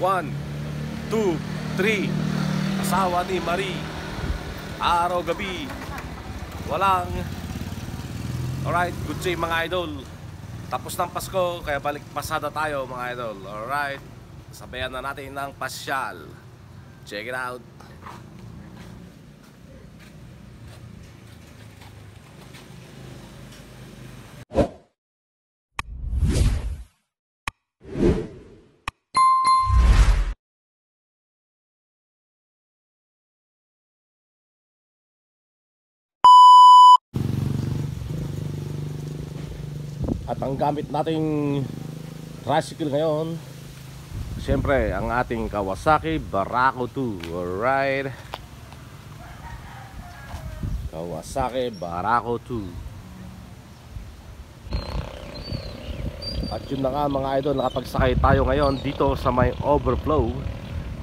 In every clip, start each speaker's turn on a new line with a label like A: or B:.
A: 1, 2, 3. Asawa ni Marie. Araw-gabi. Walang. Alright, good day mga idol. Tapos ng Pasko, kaya balik pasada tayo mga idol. Alright, sabayan na natin ng pasyal. Check it out. At ang gamit nating tricycle ngayon, siyempre ang ating Kawasaki Barako 2. Alright, Kawasaki Barako 2. At yun na nga mga idol, nakapagsakay tayo ngayon dito sa may overflow,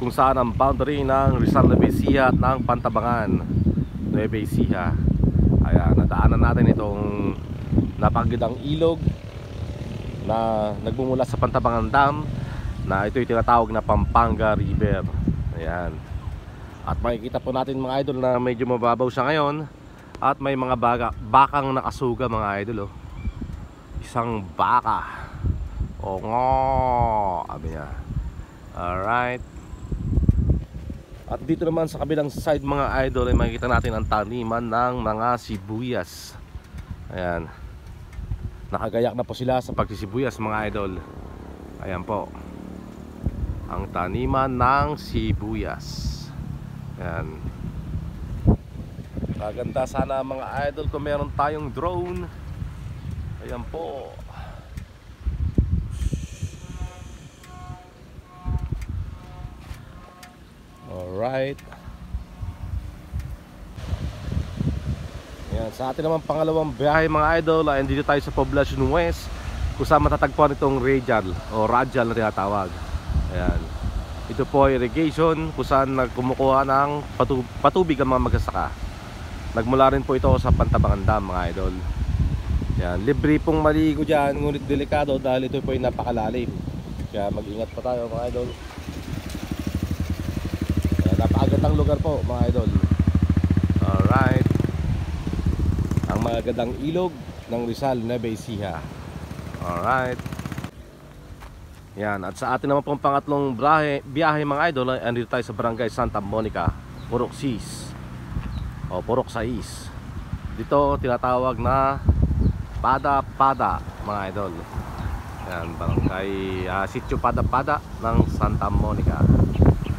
A: kung saan ang boundary ng Rizal Nueva Ecija at ng Pantabangan Nueva Ecija. Ayan, nadaanan natin itong napakagandang ilog na nagmumula sa Pantabangan Dam, na ito'y tinatawag na Pampanga River. Ayan. At makikita po natin mga idol na medyo mababaw siya ngayon. At may mga bakang nakasuga mga idol, oh. Isang baka. O ngo, sabi niya. Alright. At dito naman sa kabilang side mga idol ay makikita natin ang taniman ng mga sibuyas. Ayan. Nakagayak na po sila sa pagsisibuyas mga idol. Ayan po ang taniman ng sibuyas. Ayan. Maganda sana mga idol kung meron tayong drone. Ayan po. Alright. Ayan, sa atin naman pangalawang biyahe mga idol ay dito tayo sa Poblacion West, kung saan matatagpuan itong radial o radial na tinatawag. Ayan. Ito po ay irrigation kung saan kumukuha ng patubig ang mga magsasaka. Nagmula rin po ito sa Pantabangan Dam mga idol. Ayan. Libre pong maligo dyan, ngunit delikado dahil ito po ay napakalalim. Kaya mag-ingat pa tayo mga idol. Ayan, napakagandang lugar po mga idol. Alright. Ang magandang ilog ng Rizal Nueva Ecija. Alright. Yan. At sa atin naman pong pangatlong biyahe mga idol, andito tayo sa Barangay Santa Monica, Purok 6 o Purok 6. Dito tinatawag na Pada-Pada mga idol. Yan, Barangay Sitio Pada-Pada ng Santa Monica.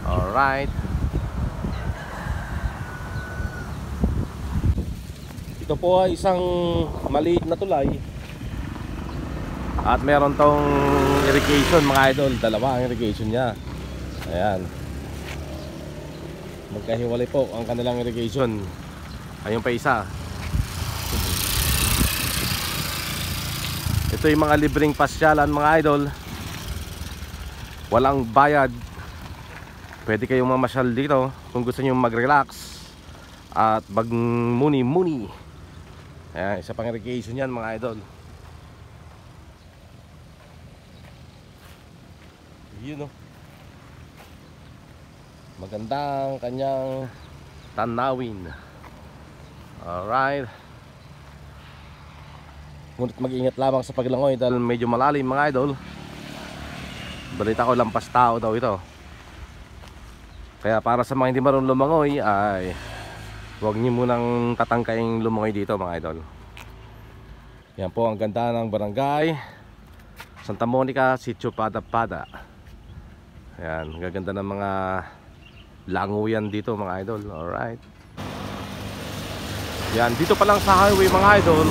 A: Alright. Ito po ay isang maliit na tulay. At meron tong irrigation mga idol. Dalawa ang irrigation niya. Ayan. Magkahiwalay po ang kanilang irrigation. Ayun pa isa. Ito yung mga libreng pasyalan mga idol. Walang bayad. Pwede kayong mamasyal dito kung gusto nyo mag-relax at mag-muni-muni. Ayan, isa pang irrigation yan mga idol. Yun, oh. Magandang kanyang tanawin. Alright. Ngunit mag-ingat lamang sa paglangoy dahil medyo malalim mga idol. Balita ko lampas tao daw ito. Kaya para sa mga hindi marunong lumangoy ay huwag niyo munang tatangkaing lumangoy dito mga idol. Yan po ang ganda ng barangay Santa Monica, Sitio Pada-Pada. Ayan, gaganda ng mga languyan dito mga idol. Alright. Yan, dito pa lang sa highway mga idol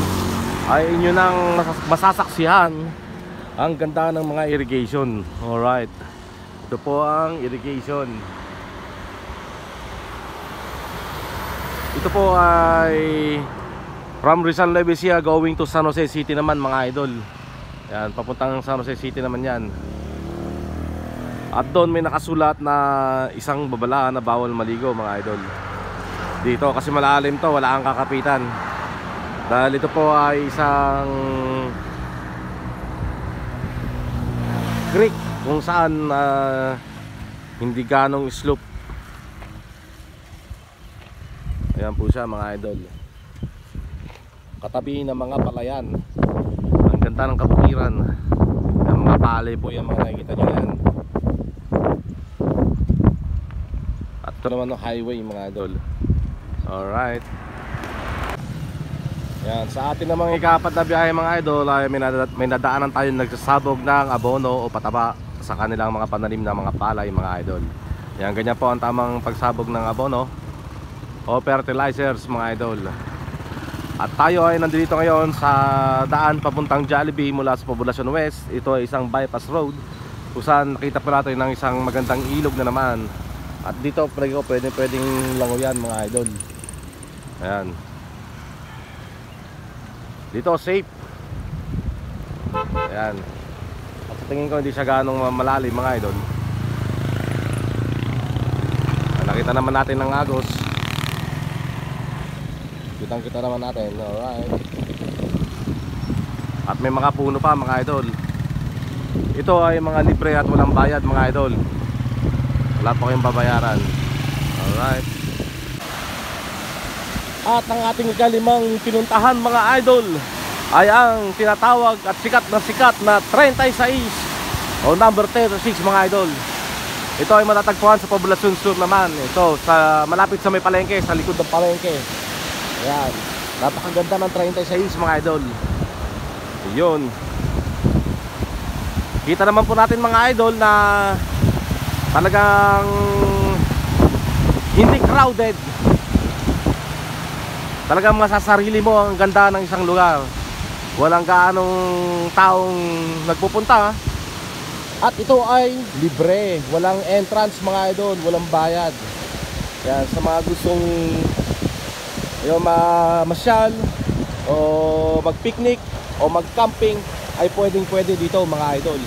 A: ay inyo nang masasaksihan ang ganda ng mga irrigation. Alright. Ito po ang irrigation. Ito po ay from Rizal Nueva Ecija going to San Jose City naman mga idol. Yan, papuntang San Jose City naman yan. At doon may nakasulat na isang babala na bawal maligo mga idol. Dito kasi malalim to, wala kang kakapitan. Dahil ito po ay isang creek kung saan hindi ganong slope. Ayan po siya mga idol, katabi ng mga palayan. Ang ganda ng kabukiran. Ang mga palay po yung mga nakikita nyo yan. At ito naman ng highway mga idol. Alright. Yan, sa atin namang ikapat na biyahe mga idol ay may nadaanan tayo nagsasabog ng abono o pataba sa kanilang mga pananim na mga palay mga idol. Yan, ganyan po ang tamang pagsabog ng abono o fertilizers mga idol. At tayo ay nandito ngayon sa daan papuntang Jollibee mula sa Poblacion West. Ito ay isang bypass road kung saan nakita po natin ng isang magandang ilog na naman. At dito pwedeng langoyan mga idol. Ayan. Dito safe. Ayan. At sa tingin ko hindi siya ganong malalim mga idol. Nakita naman natin ng agos. Kita naman natin. Alright. At may mga puno pa mga idol. Ito ay mga libre at walang bayad mga idol. Wala pa kayong babayaran. Alright. At ang ating ikalimang pinuntahan mga idol ay ang tinatawag at sikat na 36 o number 36 mga idol. Ito ay matatagpuan sa Poblacion Sur naman. Ito sa malapit sa may palengke, sa likod ng palengke. Ayan, napakaganda ng 36 mga idol. Yun. Kita naman po natin mga idol na talagang hindi crowded. Talagang masasarili mo ang ganda ng isang lugar. Walang gaanong taong nagpupunta. At ito ay libre. Walang entrance mga idol, walang bayad. Yan, sa mga gustong masyal o mag-picnic o mag-camping ay pwede dito mga idol.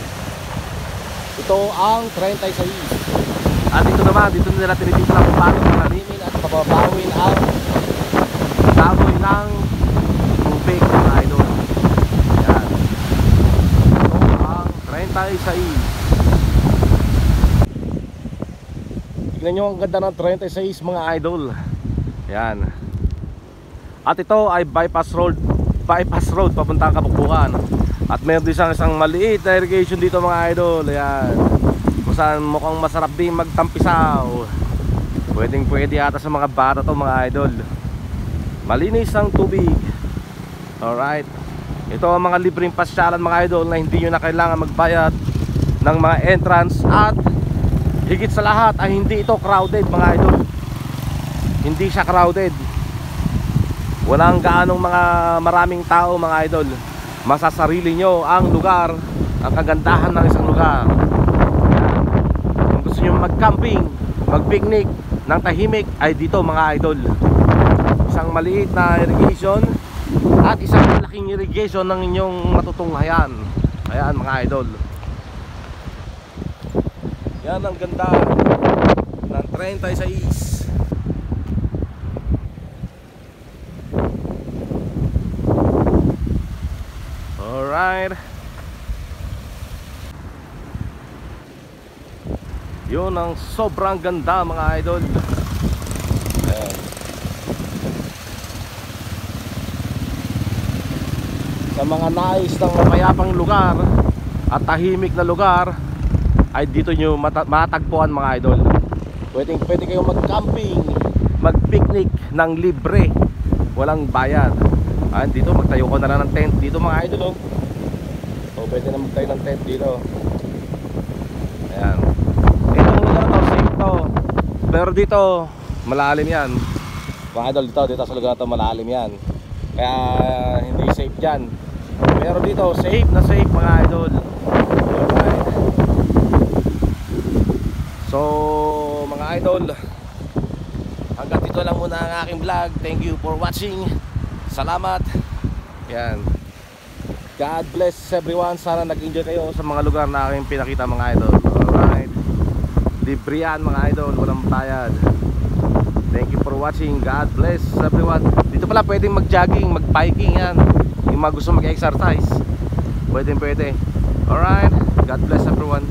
A: Ito ang 36. At ito naman, dito nila tinitipla kung paano manalimin at mababawin ang daloy ng tubig mga idol. Yan. Ito ang 36. Tignan nyo ang ganda ng 36 mga idol. Yan. At ito ay bypass road papuntang Kabukbukan. At meron din isang maliit na irrigation dito mga idol. Ayan. Kung saan mukhang masarap din magtampisaw. Pwede ata sa mga bata to mga idol. Malinis ang tubig. Alright. Ito ang mga libreng pasyalan mga idol na hindi nyo na kailangan magbayad ng mga entrance. At higit sa lahat ay hindi ito crowded mga idol. Hindi siya crowded. Walang gaanong maraming tao mga idol. Masasarili nyo ang lugar, ang kagandahan ng isang lugar. Kung gusto nyo mag-camping, mag-picnic ng tahimik ay dito mga idol. Isang maliit na irrigation at isang malaking irrigation ng inyong matutunghayan. Ayan mga idol. Yan ang ganda ng 36. Alright. Yun ang sobrang ganda mga idol. Ayan. Sa mga nais ng mapayapang lugar at tahimik na lugar ay dito nyo matagpuan mga idol. Pwede kayong mag-camping, mag-picnic ng libre, walang bayad. Dito magtayo ko na lang ng tent dito mga idol. So pwede na magtayo ng tent dito. Ayan. Itong lugar to, safe to. Pero dito malalim yan mga idol. Dito sa lugar to malalim yan. Kaya hindi safe dyan. Pero dito safe na safe mga idol. Alright. So mga idol, hanggang dito lang muna ang aking vlog. Thank you for watching. Salamat. Yan. God bless everyone. Sana nag-enjoy kayo sa mga lugar na aking pinakita mga idol. Alright. Libre yan mga idol, walang bayad. Thank you for watching. God bless everyone. Dito pala pwedeng mag-jogging, mag-biking yan. Yung mga gusto mag-exercise, pwede. Alright. God bless everyone.